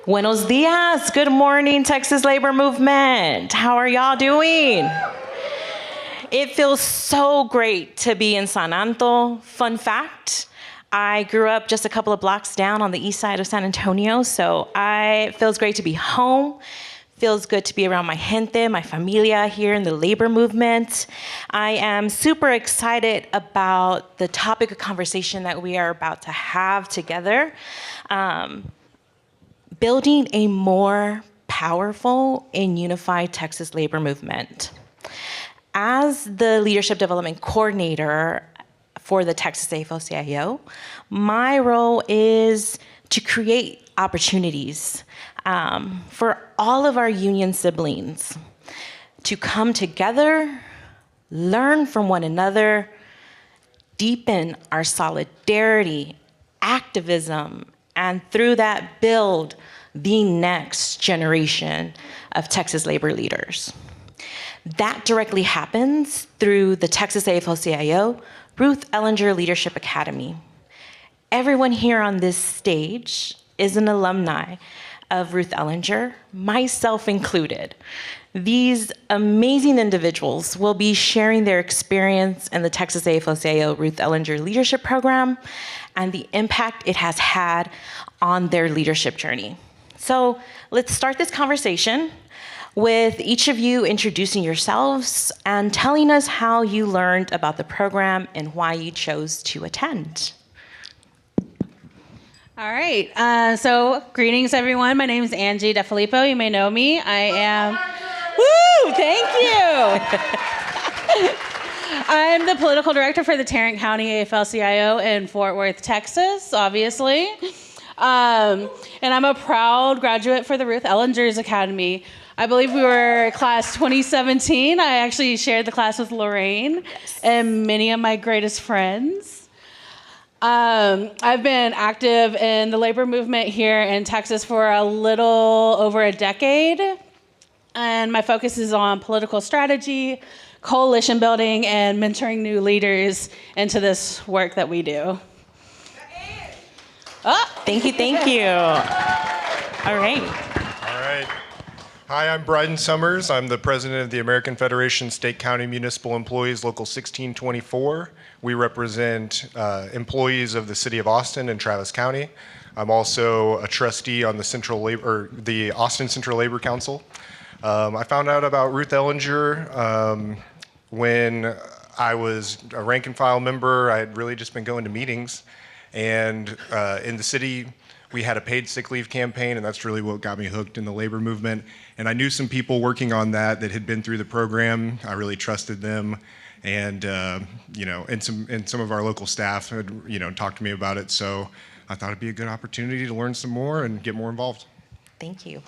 Buenos dias. Good morning, Texas Labor Movement. How are y'all doing? It feels so great to be in San Anto. Fun fact, I grew up just a couple of blocks down on the east side of San Antonio, so it feels great to be home. Feels good to be around my gente, my familia here in the labor movement. I am super excited about the topic of conversation that we are about to have together. Building a more powerful and unified Texas labor movement. As the Leadership Development Coordinator for the Texas AFL-CIO, my role is to create opportunities for all of our union siblings to come together, learn from one another, deepen our solidarity, activism, and through that build the next generation of Texas labor leaders. That directly happens through the Texas AFL-CIO Ruth Ellinger Leadership Academy. Everyone here on this stage is an alumni of Ruth Ellinger, myself included. These amazing individuals will be sharing their experience in the Texas AFL-CIO Ruth Ellinger Leadership Program and the impact it has had on their leadership journey. So let's start this conversation with each of you introducing yourselves and telling us how you learned about the program and why you chose to attend. All right, so greetings everyone. My name is Angi DeFelippo. You may know me. I am, woo, thank you. I'm the political director for the Tarrant County AFL-CIO in Fort Worth, Texas, obviously. And I'm a proud graduate for the Ruth Ellinger's Academy. I believe we were class 2017. I actually shared the class with Lorraine and many of my greatest friends. I've been active in the labor movement here in Texas for a little over a decade. And my focus is on political strategy, coalition building, and mentoring new leaders into this work that we do. Oh, thank you. All right. Hi, I'm Brydan Summers. I'm the president of the American Federation State County Municipal Employees Local 1624. We represent employees of the city of Austin and Travis County. I'm also a trustee on the Austin Central Labor Council. I found out about Ruth Ellinger when I was a rank and file member. I had really just been going to meetings, and in the city we had a paid sick leave campaign, and that's really what got me hooked in the labor movement. And I knew some people working on that had been through the program. I really trusted them, and and some of our local staff had talked to me about it. So I thought it'd be a good opportunity to learn some more and get more involved. Thank you.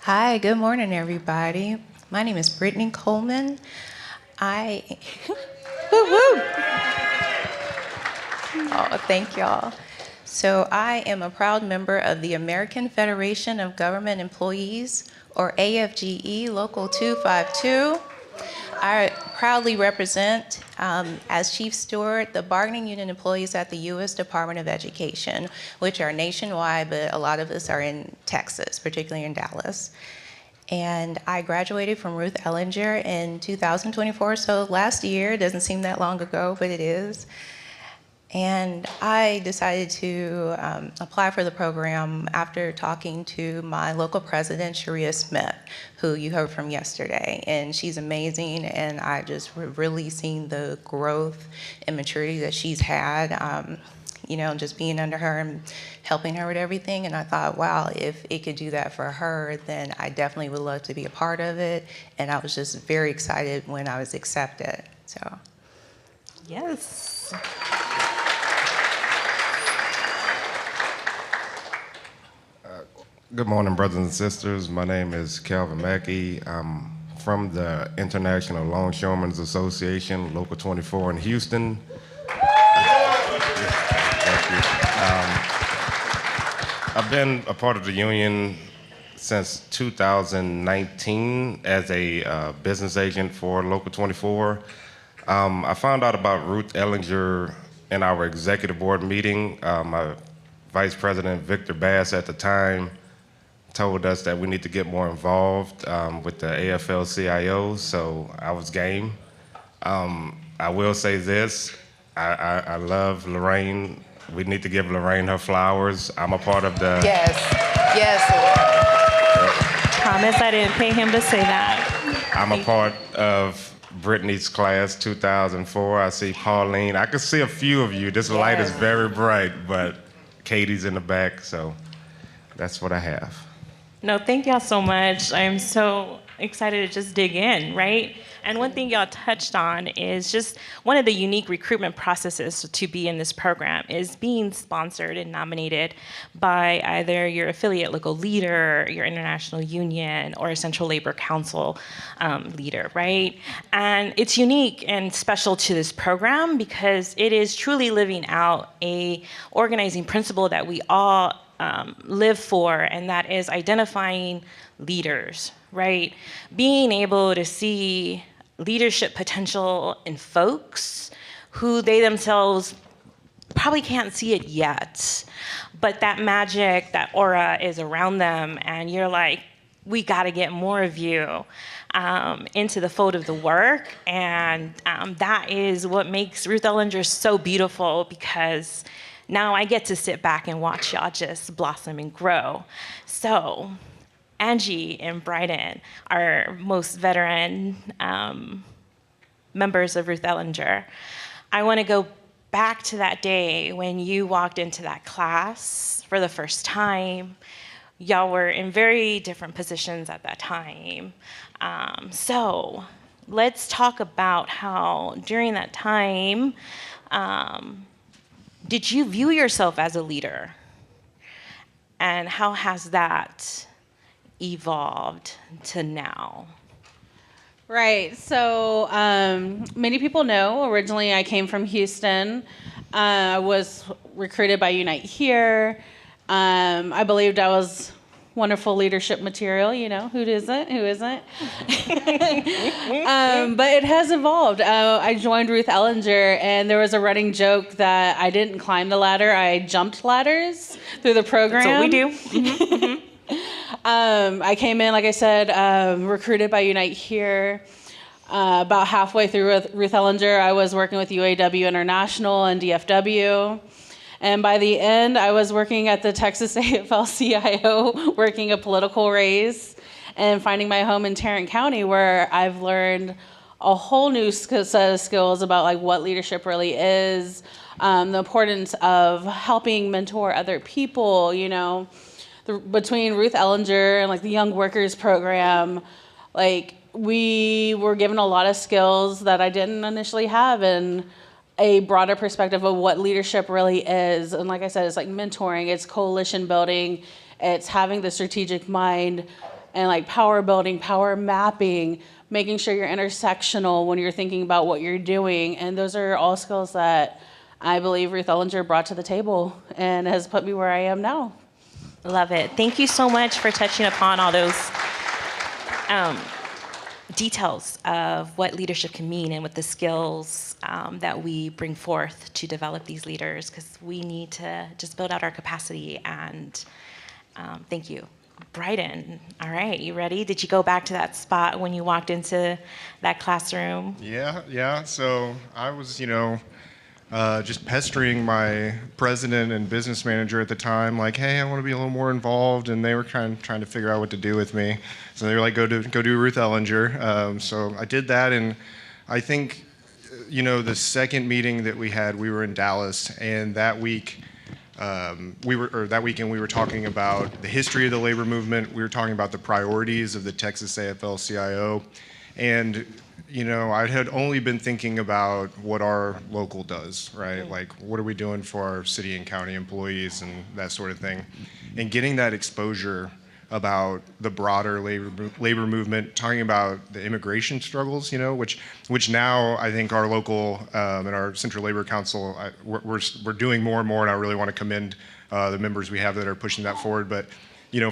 Hi, good morning, everybody. My name is Brittany Coleman. Oh, thank y'all. So I am a proud member of the American Federation of Government Employees, or AFGE, Local 252. I proudly represent, as Chief Steward, the bargaining unit employees at the U.S. Department of Education, which are nationwide, but a lot of us are in Texas, particularly in Dallas. And I graduated from Ruth Ellinger in 2024, so last year. It doesn't seem that long ago, but it is. And I decided to apply for the program after talking to my local president, Sharia Smith, who you heard from yesterday. And she's amazing, and I just really seen the growth and maturity that she's had, just being under her and helping her with everything. And I thought, wow, if it could do that for her, then I definitely would love to be a part of it. And I was just very excited when I was accepted, so. Yes. Good morning, brothers and sisters. My name is Calvin Mackie. I'm from the International Longshoremen's Association, Local 24 in Houston. Thank you. I've been a part of the union since 2019 as a business agent for Local 24. I found out about Ruth Ellinger in our executive board meeting, my Vice President Victor Bass at the time told us that we need to get more involved with the AFL-CIO, so I was game. I will say this, I love Lorraine. We need to give Lorraine her flowers. I'm a part of the... Yes, yes. Promise I didn't pay him to say that. I'm a part of Brittany's class 2004. I see Pauline. I can see a few of you. This light is very bright, but Katie's in the back, so that's what I have. No, thank y'all so much. I'm so excited to just dig in, right? And one thing y'all touched on is just one of the unique recruitment processes to be in this program is being sponsored and nominated by either your affiliate local leader, your international union, or a central labor council leader, right? And it's unique and special to this program because it is truly living out a organizing principle that we all live for, and that is identifying leaders, right? Being able to see leadership potential in folks who they themselves probably can't see it yet, but that magic, that aura is around them, and you're like, we got to get more of you into the fold of the work, and that is what makes Ruth Ellinger so beautiful, because now I get to sit back and watch y'all just blossom and grow. So Angi and Brydan are most veteran members of Ruth Ellinger. I want to go back to that day when you walked into that class for the first time. Y'all were in very different positions at that time. So let's talk about how during that time, did you view yourself as a leader? And how has that evolved to now? Right, so many people know, originally I came from Houston. I was recruited by Unite Here. I believed I was wonderful leadership material, you know, who isn't? But it has evolved. I joined Ruth Ellinger, and there was a running joke that I didn't climb the ladder, I jumped ladders through the program. That's what we do. Mm-hmm. I came in, like I said, recruited by Unite Here. About halfway through Ruth Ellinger, I was working with UAW International and DFW. And by the end, I was working at the Texas AFL-CIO, working a political race, and finding my home in Tarrant County, where I've learned a whole new set of skills about like what leadership really is, the importance of helping mentor other people, you know. Between Ruth Ellinger and like the Young Workers Program, like we were given a lot of skills that I didn't initially have, and a broader perspective of what leadership really is. And like I said, it's like mentoring, it's coalition building, it's having the strategic mind, and like power building, power mapping, making sure you're intersectional when you're thinking about what you're doing. And those are all skills that I believe Ruth Ellinger brought to the table and has put me where I am now. Love it. Thank you so much for touching upon all those details of what leadership can mean and what the skills that we bring forth to develop these leaders, because we need to just build out our capacity. And thank you. Brydan, all right, you ready? Did you go back to that spot when you walked into that classroom? Yeah. So I was, just pestering my president and business manager at the time, like, hey, I want to be a little more involved, and they were trying to figure out what to do with me. So they were like, go do Ruth Ellinger. So I did that, and I think, the second meeting that we had, we were in Dallas, and that weekend we were talking about the history of the labor movement. We were talking about the priorities of the Texas AFL-CIO, and I had only been thinking about what our local does, right? Like, what are we doing for our city and county employees and that sort of thing. And getting that exposure about the broader labor movement, talking about the immigration struggles, which now I think our local and our Central Labor Council, we're doing more and more, and I really want to commend the members we have that are pushing that forward. But,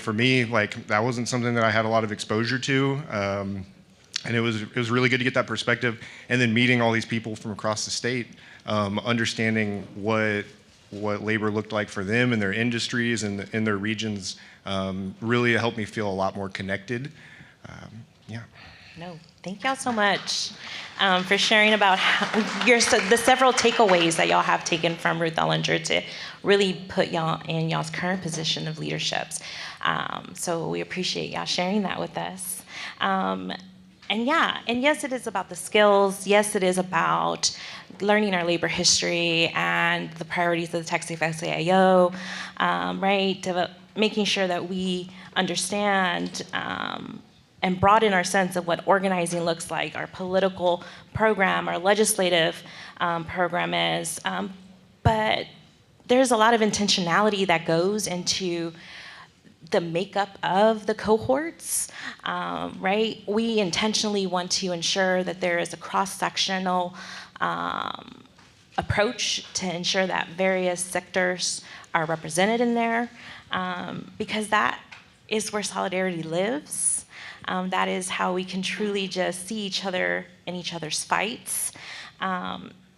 for me, like, that wasn't something that I had a lot of exposure to. And it was really good to get that perspective, and then meeting all these people from across the state, understanding what labor looked like for them and their industries and in their regions, really helped me feel a lot more connected. Yeah. No, thank y'all so much for sharing about the several takeaways that y'all have taken from Ruth Ellinger to really put y'all in y'all's current position of leaderships. So we appreciate y'all sharing that with us. And yes, it is about the skills. Yes, it is about learning our labor history and the priorities of the Texas AFL-CIO, right? Making sure that we understand and broaden our sense of what organizing looks like, our political program, our legislative program is. But there's a lot of intentionality that goes into the makeup of the cohorts, right? We intentionally want to ensure that there is a cross-sectional approach to ensure that various sectors are represented in there, because that is where solidarity lives. That is how we can truly just see each other in each other's fights.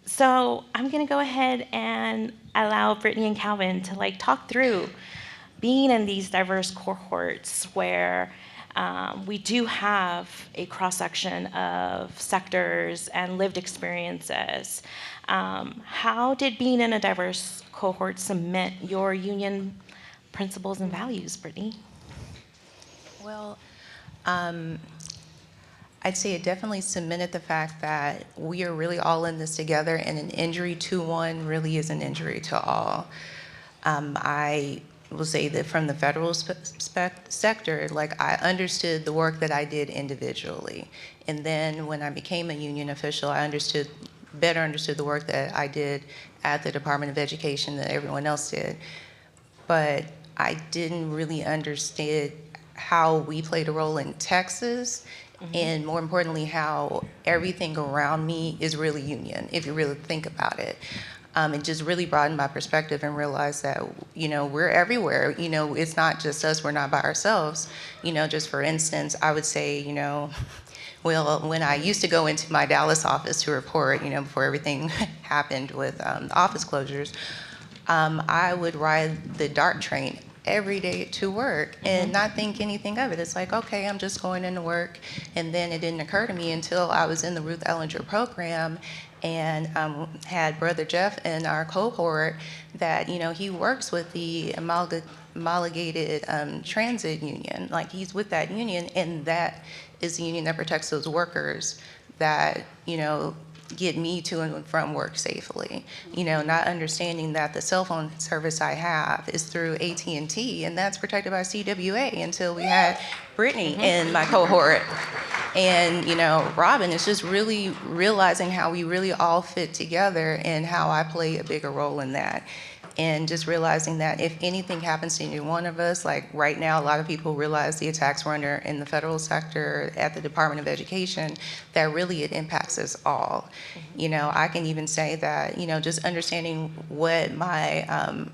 So I'm gonna go ahead and allow Brittany and Calvin to talk through being in these diverse cohorts where we do have a cross-section of sectors and lived experiences. How did being in a diverse cohort cement your union principles and values, Brittany? Well, I'd say it definitely cemented the fact that we are really all in this together, and an injury to one really is an injury to all. I will say that from the federal sector, I understood the work that I did individually. And then when I became a union official, I better understood the work that I did at the Department of Education that everyone else did. But I didn't really understand how we played a role in Texas, and more importantly, how everything around me is really union, if you really think about it. It just really broadened my perspective and realized that, we're everywhere. It's not just us, we're not by ourselves. Just for instance, I would say, well, when I used to go into my Dallas office to report, before everything happened with office closures, I would ride the DART train every day to work and not think anything of it. It's like, okay, I'm just going into work. And then it didn't occur to me until I was in the Ruth Ellinger program and had Brother Jeff in our cohort that, he works with the Amalgamated Transit Union. He's with that union, and that is the union that protects those workers that, get me to and from work safely. Not understanding that the cell phone service I have is through AT&T, and that's protected by CWA until we had Brittany in my cohort. And, Robin is just really realizing how we really all fit together and how I play a bigger role in that. And just realizing that if anything happens to any one of us, right now, a lot of people realize the attacks we're under in the federal sector at the Department of Education, that really it impacts us all. I can even say that, just understanding what my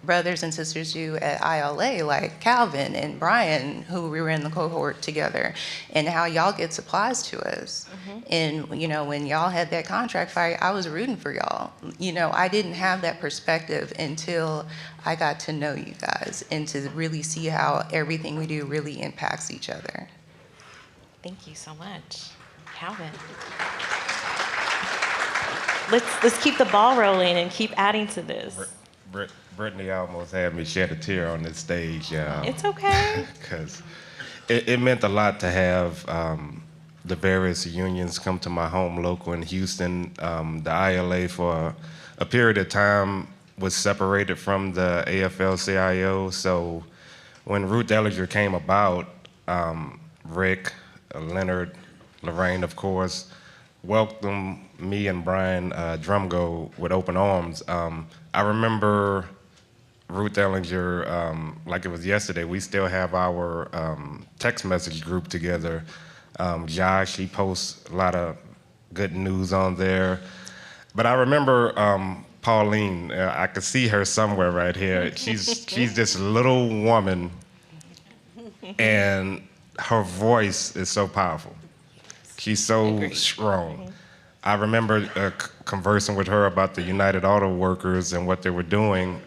brothers and sisters do at ILA, like Calvin and Brydan, who we were in the cohort together, and how y'all get supplies to us. And, when y'all had that contract fight, I was rooting for y'all. I didn't have that perspective until I got to know you guys and to really see how everything we do really impacts each other. Thank you so much. Calvin. Let's keep the ball rolling and keep adding to this. Brittany almost had me shed a tear on this stage. It's okay. Because it meant a lot to have the various unions come to my home local in Houston. The ILA for a period of time was separated from the AFL-CIO. So when Ruth Ellinger came about, Rick, Leonard, Lorraine, of course, welcomed me and Brian Drumgo with open arms. I remember Ruth Ellinger, like it was yesterday. We still have our text message group together. Josh, he posts a lot of good news on there. But I remember Pauline, I could see her somewhere right here. She's this little woman, and her voice is so powerful. She's so strong. I remember conversing with her about the United Auto Workers and what they were doing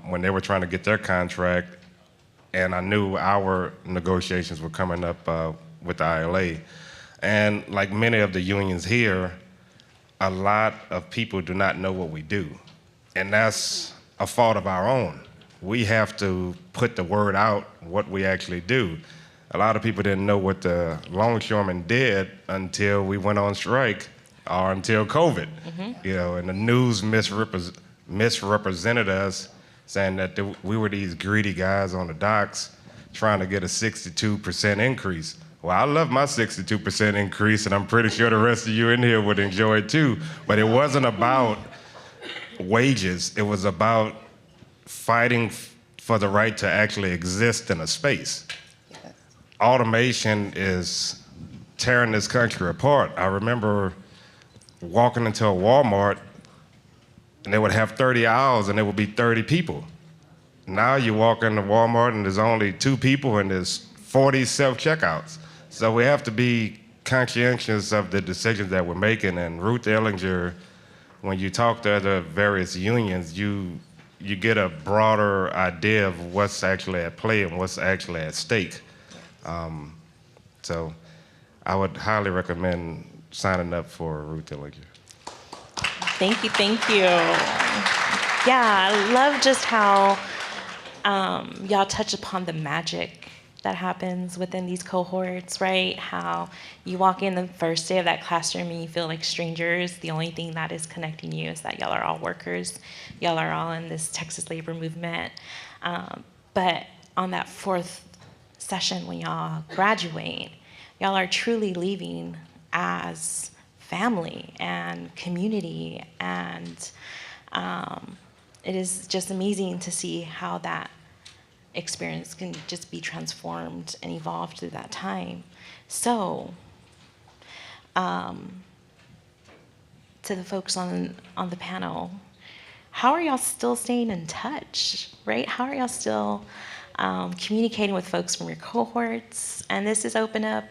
when they were trying to get their contract, and I knew our negotiations were coming up with the ILA. And like many of the unions here, a lot of people do not know what we do, and that's a fault of our own. We have to put the word out what we actually do. A lot of people didn't know what the longshoremen did until we went on strike or until COVID. You know, and the news misrepresented us, saying that we were these greedy guys on the docks trying to get a 62% increase. Well, I love my 62% increase, and I'm pretty sure the rest of you in here would enjoy it too. But it wasn't about wages. It was about fighting for the right to actually exist in a space. Yes. Automation is tearing this country apart. I remember walking into a Walmart, and they would have 30 aisles, and there would be 30 people. Now you walk into Walmart, and there's only 2 people, and there's 40 self-checkouts. So we have to be conscientious of the decisions that we're making. And Ruth Ellinger, when you talk to other various unions, you get a broader idea of what's actually at play and what's actually at stake. So I would highly recommend signing up for Ruth Ellinger. Thank you, thank you. Yeah, I love just how y'all touch upon the magic that happens within these cohorts, right? How you walk in the first day of that classroom and you feel like strangers. The only thing that is connecting you is that y'all are all workers. Y'all are all in this Texas labor movement. But on that 4th session when y'all graduate, y'all are truly leaving as family and community, and it is just amazing to see how that experience can just be transformed and evolved through that time. So, to the folks on the panel, how are y'all still staying in touch, right? How are y'all still communicating with folks from your cohorts? And this is open up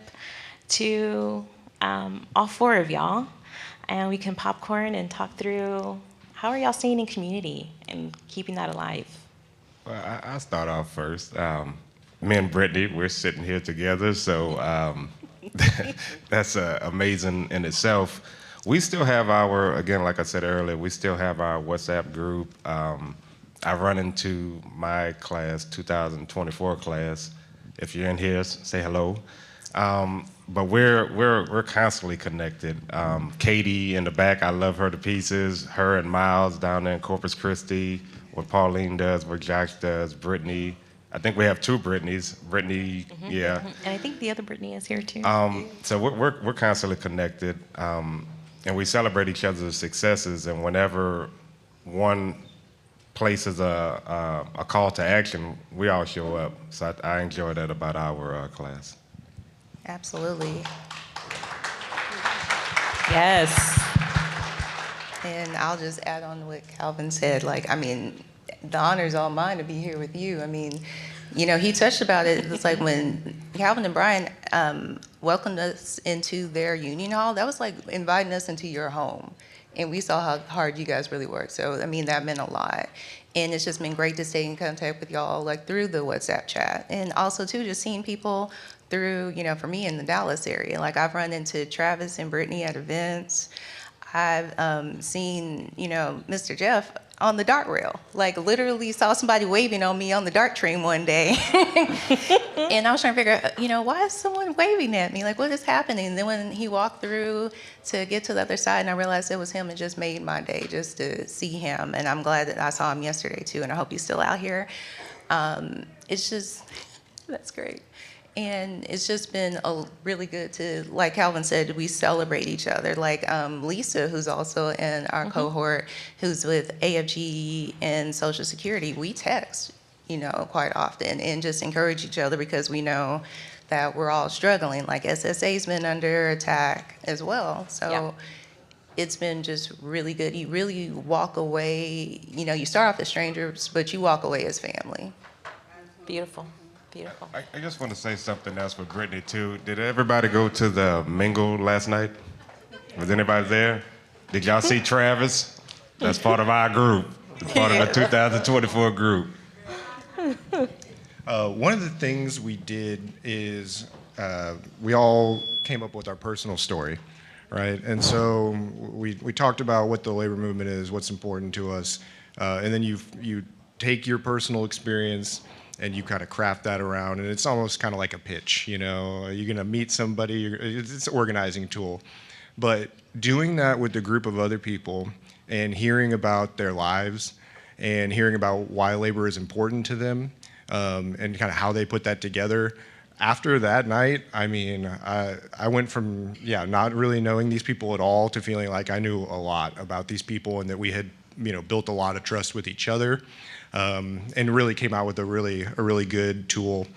to all 4 of y'all, and we can popcorn and talk through how are y'all staying in community and keeping that alive? Well, I'll start off first. Me and Brittany, we're sitting here together, so that's amazing in itself. We still have again, like I said earlier, we still have our WhatsApp group. I run into my class, 2024 class. If you're in here, say hello. But we're constantly connected. Katie in the back, I love her to pieces. Her and Miles down there in Corpus Christi. What Pauline does, what Josh does, Brittany. I think we have 2 Brittany's. Brittany, yeah. And I think the other Brittany is here too. So we're constantly connected, and we celebrate each other's successes. And whenever one places a call to action, we all show up. So I enjoy that about our class. Absolutely. Yes. And I'll just add on to what Calvin said. Like, I mean, the honor's all mine to be here with you. I mean, you know, he touched about it. It's like when Calvin and Brian welcomed us into their union hall, that was like inviting us into your home. And we saw how hard you guys really worked. So, I mean, that meant a lot. And it's just been great to stay in contact with y'all, like through the WhatsApp chat. And also, too, just seeing people through, you know, for me in the Dallas area. Like, I've run into Travis and Brittany at events. I've seen, you know, Mr. Jeff on the dart rail. Like, literally saw somebody waving on me on the dart train one day. And I was trying to figure out, you know, why is someone waving at me? Like, what is happening? And then when he walked through to get to the other side and I realized it was him, it just made my day just to see him. And I'm glad that I saw him yesterday, too, and I hope he's still out here. It's just, that's great. And it's just been really good to, like Calvin said, we celebrate each other. Like Lisa, who's also in our cohort, who's with AFGE and Social Security, we text, you know, quite often and just encourage each other because we know that we're all struggling. Like SSA's been under attack as well. So it's been just really good. You really walk away, you know, you start off as strangers, but you walk away as family. Beautiful. Beautiful. I just want to say something else for Brittany, too. Did everybody go to the mingle last night? Was anybody there? Did y'all see Travis? That's part of our group. It's part of the 2024 group. One of the things we did is we all came up with our personal story, right? And so we talked about what the labor movement is, what's important to us, and then you take your personal experience and you kind of craft that around, and it's almost kind of like a pitch, you know? You're gonna meet somebody, it's an organizing tool. But doing that with a group of other people and hearing about their lives and hearing about why labor is important to them, and kind of how they put that together. After that night, I mean, I went from, not really knowing these people at all to feeling like I knew a lot about these people and that we had, built a lot of trust with each other, and really came out with a really good tool.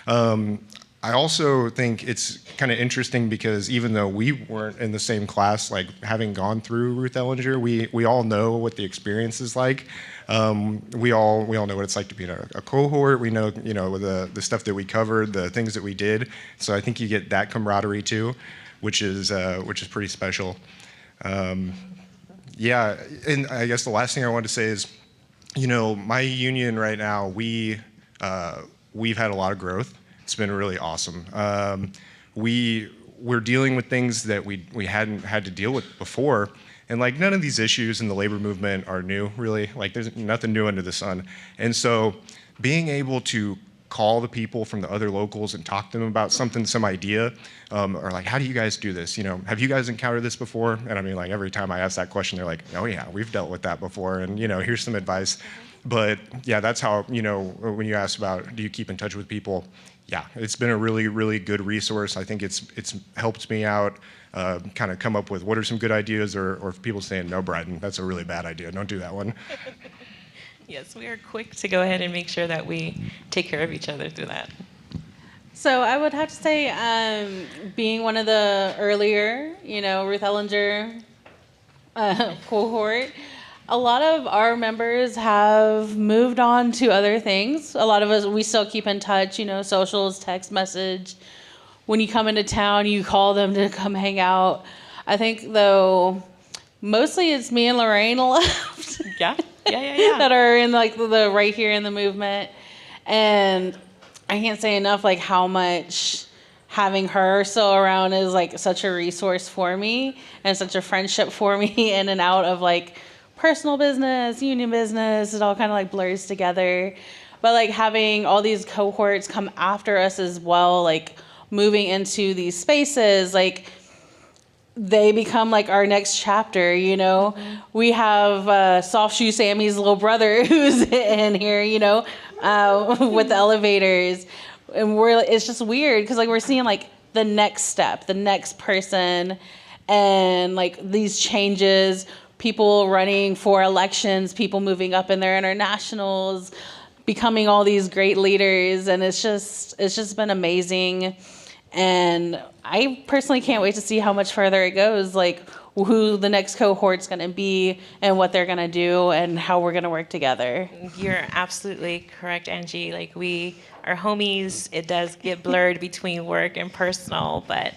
I also think it's kind of interesting because even though we weren't in the same class, like having gone through Ruth Ellinger, we all know what the experience is like. We all know what it's like to be in a cohort. We know, the stuff that we covered, the things that we did. So I think you get that camaraderie too, which is pretty special. And I guess the last thing I wanted to say is, my union right now, we've had a lot of growth. It's been really awesome. We're dealing with things that we hadn't had to deal with before. And like none of these issues in the labor movement are new, really. Like there's nothing new under the sun. And so being able to call the people from the other locals and talk to them about something, some idea, or like, how do you guys do this? Have you guys encountered this before? And I mean, like every time I ask that question, they're like, oh yeah, we've dealt with that before. And here's some advice. But yeah, that's how, when you ask about, do you keep in touch with people? Yeah, it's been a really, really good resource. I think it's helped me out, kind of come up with what are some good ideas, or people saying, no, Brydan, that's a really bad idea. Don't do that one. Yes, we are quick to go ahead and make sure that we take care of each other through that. So I would have to say, being one of the earlier, Ruth Ellinger cohort, a lot of our members have moved on to other things. A lot of us, we still keep in touch, socials, text message. When you come into town, you call them to come hang out. I think, though, mostly it's me and Lorraine left. Yeah. That are in the right here in the movement. And I can't say enough how much having her still around is such a resource for me and such a friendship for me in and out of personal business, union business. It all kind of blurs together. But having all these cohorts come after us as well, moving into these spaces, they become our next chapter, Mm-hmm. We have Soft Shoe Sammy's little brother who's in here, with the elevators. And it's just weird because we're seeing the next step, the next person, and these changes, people running for elections, people moving up in their internationals, becoming all these great leaders. And it's just been amazing. And I personally can't wait to see how much further it goes, who the next cohort's going to be and what they're going to do and how we're going to work together. You're absolutely correct, Angie. We are homies. It does get blurred between work and personal, but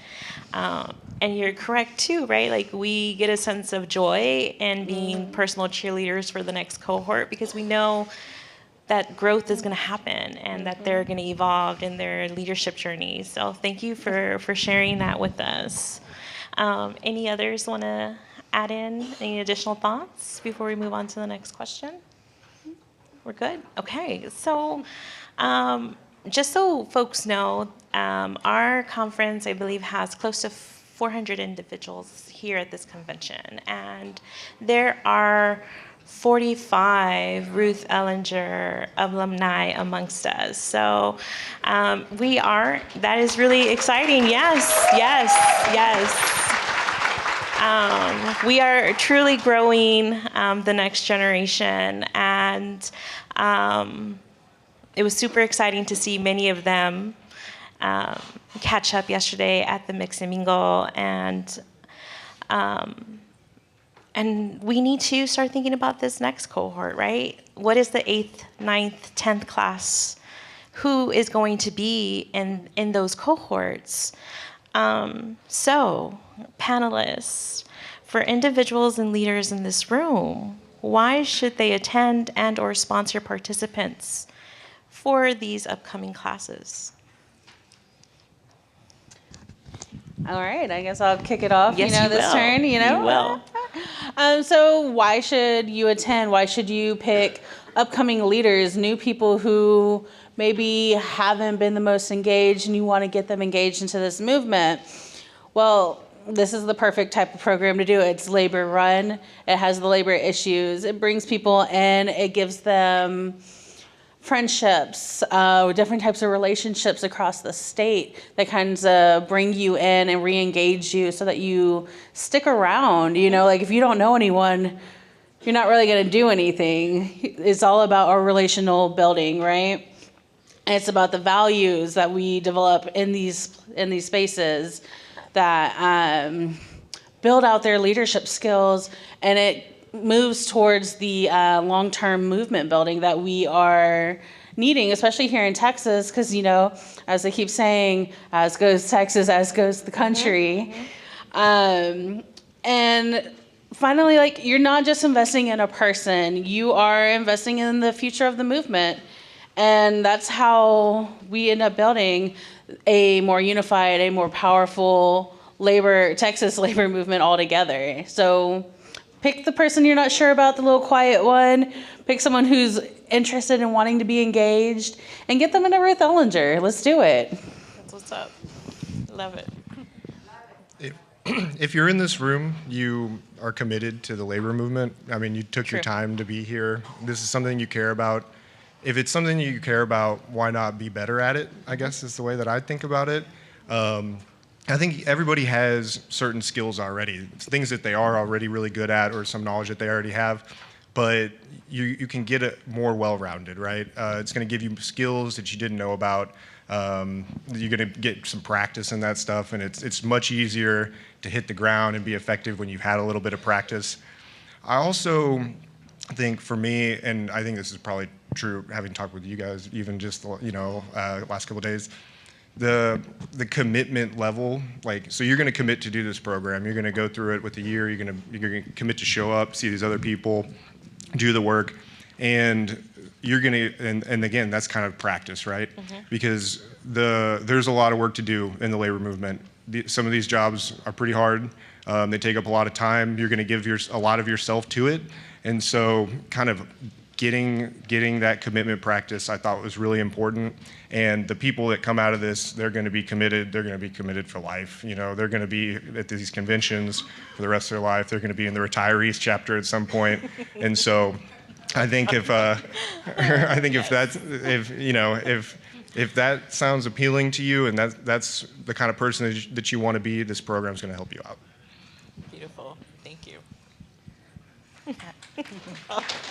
and you're correct too, right? We get a sense of joy in being personal cheerleaders for the next cohort because we know that growth is going to happen and that they're going to evolve in their leadership journey. So thank you for sharing that with us. Any others want to add in any additional thoughts before we move on to the next question? We're good? Okay. So just so folks know, our conference, I believe, has close to 400 individuals here at this convention. And there are 45 Ruth Ellinger alumni amongst us. So that is really exciting. Yes. We are truly growing the next generation. And it was super exciting to see many of them catch up yesterday at the Mix and Mingle. And we need to start thinking about this next cohort, right? What is the 8th, 9th, 10th class who is going to be in those cohorts. So, panelists, for individuals and leaders in this room, why should they attend and or sponsor participants for these upcoming classes? All right, I guess I'll kick it off. Yes, you this will. turn. You will. So why should you attend? Why should you pick upcoming leaders, new people who maybe haven't been the most engaged, and you want to get them engaged into this movement? Well, this is the perfect type of program to do. It's labor run. It has the labor issues. It brings people in. It gives them friendships, different types of relationships across the state that kind of bring you in and re-engage you so that you stick around. Like if you don't know anyone, you're not really going to do anything. It's all about our relational building, right? And it's about the values that we develop in these spaces that build out their leadership skills, and it moves towards the long-term movement building that we are needing, especially here in Texas, because, as I keep saying, as goes Texas, as goes the country. And finally, you're not just investing in a person, you are investing in the future of the movement. And that's how we end up building a more unified, a more powerful Texas labor movement altogether. So pick the person you're not sure about, the little quiet one. Pick someone who's interested in wanting to be engaged, and get them into Ruth Ellinger. Let's do it. That's what's up. Love it. If you're in this room, you are committed to the labor movement. I mean, you took your time to be here. This is something you care about. If it's something you care about, why not be better at it, I guess is the way that I think about it. I think everybody has certain skills already, things that they are already really good at, or some knowledge that they already have, but you can get it more well-rounded, right? It's going to give you skills that you didn't know about. You're going to get some practice in that stuff, and it's much easier to hit the ground and be effective when you've had a little bit of practice. I also think for me, and I think this is probably true having talked with you guys even just last couple of days, the commitment level, so you're going to commit to do this program, you're going to go through it with a year, you're going to commit to show up, see these other people, do the work, and you're going to, and again, that's kind of practice, right? Because there's a lot of work to do in the labor movement. Some of these jobs are pretty hard. They take up a lot of time. You're going to give a lot of yourself to it. And so kind of getting that commitment practice, I thought was really important. And the people that come out of this, they're going to be committed. They're going to be committed for life. They're going to be at these conventions for the rest of their life. They're going to be in the retirees chapter at some point. And so I think if that sounds appealing to you and that's the kind of person that you want to be, this program's going to help you out. Beautiful. Thank you.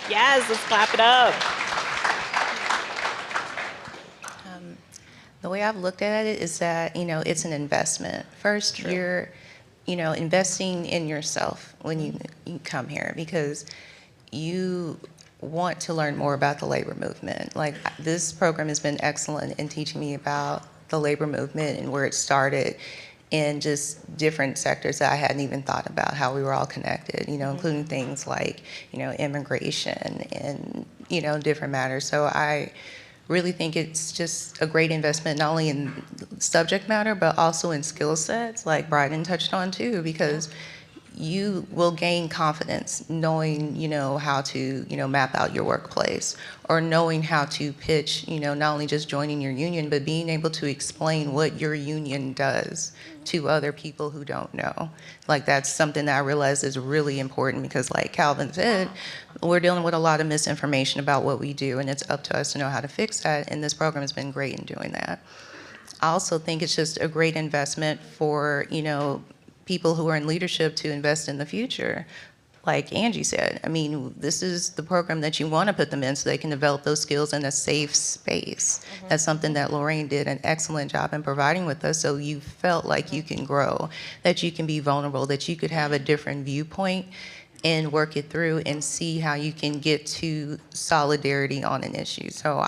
Yes, let's clap it up. The way I've looked at it is that, it's an investment. First, you're, investing in yourself when you come here, because you want to learn more about the labor movement. This program has been excellent in teaching me about the labor movement and where it started, in just different sectors that I hadn't even thought about, how we were all connected, including things like, immigration and, different matters. So I really think it's just a great investment, not only in subject matter, but also in skill sets, like Brydan touched on too, because you will gain confidence knowing, how to, map out your workplace, or knowing how to pitch, not only just joining your union, but being able to explain what your union does to other people who don't know. That's something that I realized is really important, because like Calvin said, we're dealing with a lot of misinformation about what we do, and it's up to us to know how to fix that, and this program has been great in doing that. I also think it's just a great investment for, people who are in leadership to invest in the future. Like Angi said, this is the program that you want to put them in so they can develop those skills in a safe space. That's something that Lorraine did an excellent job in providing with us, so you felt like you can grow, that you can be vulnerable, that you could have a different viewpoint and work it through and see how you can get to solidarity on an issue. So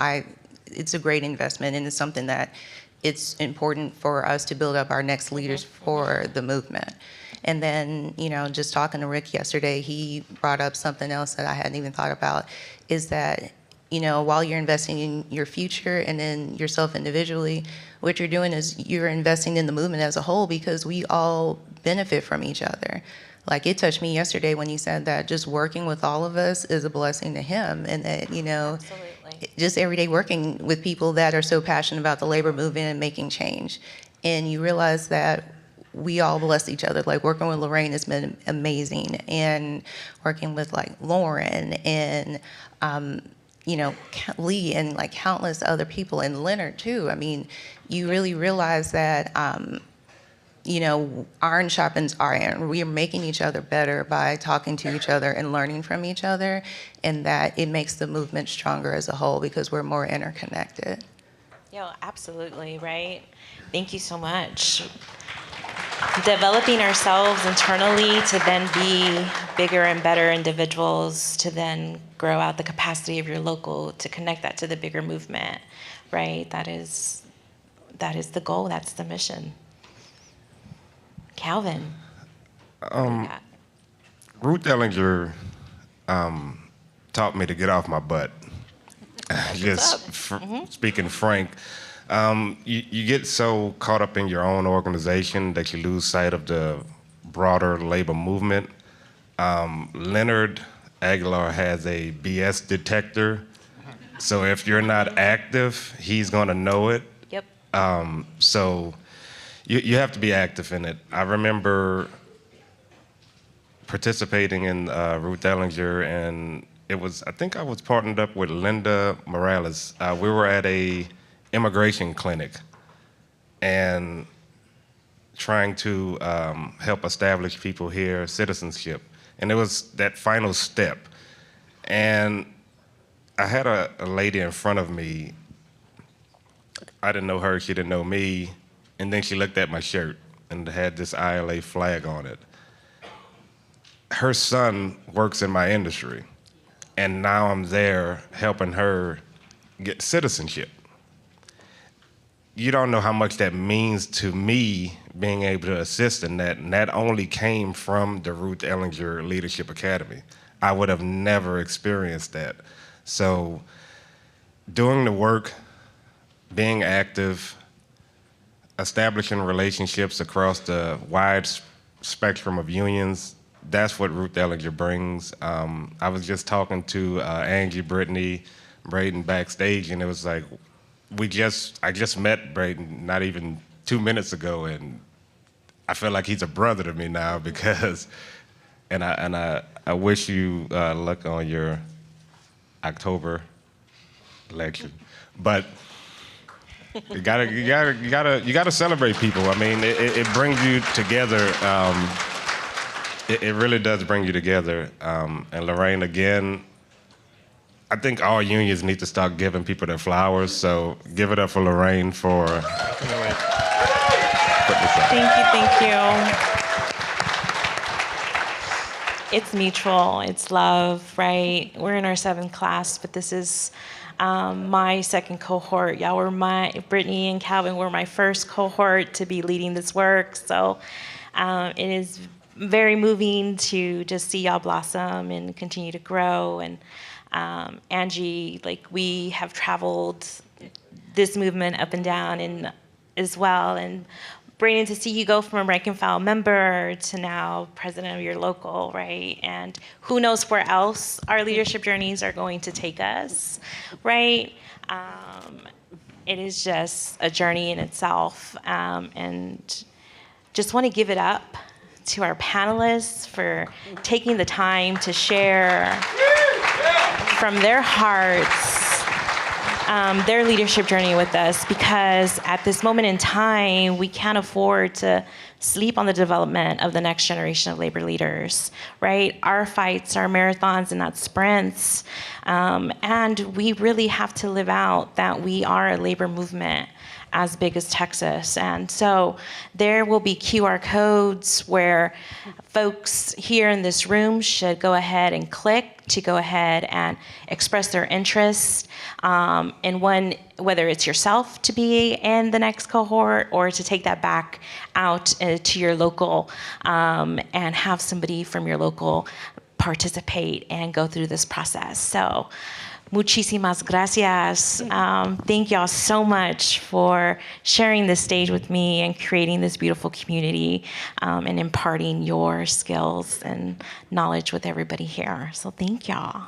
it's a great investment, and it's something that it's important for us to build up our next leaders for the movement. And then, just talking to Rick yesterday, he brought up something else that I hadn't even thought about, is that, while you're investing in your future and in yourself individually, what you're doing is you're investing in the movement as a whole, because we all benefit from each other. Like, it touched me yesterday when he said that just working with all of us is a blessing to him, and that, Absolutely. just every day working with people that are so passionate about the labor movement and making change. And you realize that we all bless each other. Like, working with Lorraine has been amazing, and working with like Lauren and Lee and like countless other people, and Leonard too. I mean, you really realize that iron sharpens iron. We are making each other better by talking to each other and learning from each other, and that it makes the movement stronger as a whole because we're more interconnected. Absolutely, right? Thank you so much. Developing ourselves internally to then be bigger and better individuals, to then grow out the capacity of your local, to connect that to the bigger movement, right? That is the goal, that's the mission. Calvin. Ruth Ellinger taught me to get off my butt. Speaking frank, you get so caught up in your own organization that you lose sight of the broader labor movement. Leonard Aguilar has a BS detector, so if you're not active, he's gonna know it. Yep. So you have to be active in it. I remember participating in Ruth Ellinger, and I think I was partnered up with Linda Morales. We were at a immigration clinic and trying to help establish people here citizenship. And it was that final step. And I had a lady in front of me. I didn't know her, she didn't know me. And then she looked at my shirt and had this ILA flag on it. Her son works in my industry, and now I'm there helping her get citizenship. You don't know how much that means to me, being able to assist in that, and that only came from the Ruth Ellinger Leadership Academy. I would have never experienced that. So doing the work, being active, establishing relationships across the wide spectrum of unions, that's what Ruth Ellinger brings. I was just talking to Angi, Brittany, Brydan backstage, and it was like, I just met Brydan not even 2 minutes ago, and I feel like he's a brother to me now because, and I wish you luck on your October election, but you gotta celebrate people. I mean, it brings you together. It really does bring you together. And Lorraine, again, I think all unions need to start giving people their flowers. So give it up for Lorraine for putting this up. Thank you. It's mutual, it's love, right? We're in our 7th class, but this is my 2nd cohort. Y'all were Brittany and Calvin were my 1st cohort to be leading this work. So it is very moving to just see y'all blossom and continue to grow. And Angi, like, we have traveled this movement up and down and as well. And Brydan, to see you go from a rank and file member to now president of your local, right? And who knows where else our leadership journeys are going to take us, right? It is just a journey in itself. And just want to give it up to our panelists for taking the time to share from their hearts their leadership journey with us, because at this moment in time, we can't afford to sleep on the development of the next generation of labor leaders, right? Our fights are marathons and not sprints. And we really have to live out that we are a labor movement as big as Texas. And so there will be QR codes where folks here in this room should go ahead and click to go ahead and express their interest in one, whether it's yourself to be in the next cohort or to take that back out to your local and have somebody from your local participate and go through this process. So, muchísimas gracias. Thank y'all so much for sharing this stage with me and creating this beautiful community and imparting your skills and knowledge with everybody here. So thank y'all.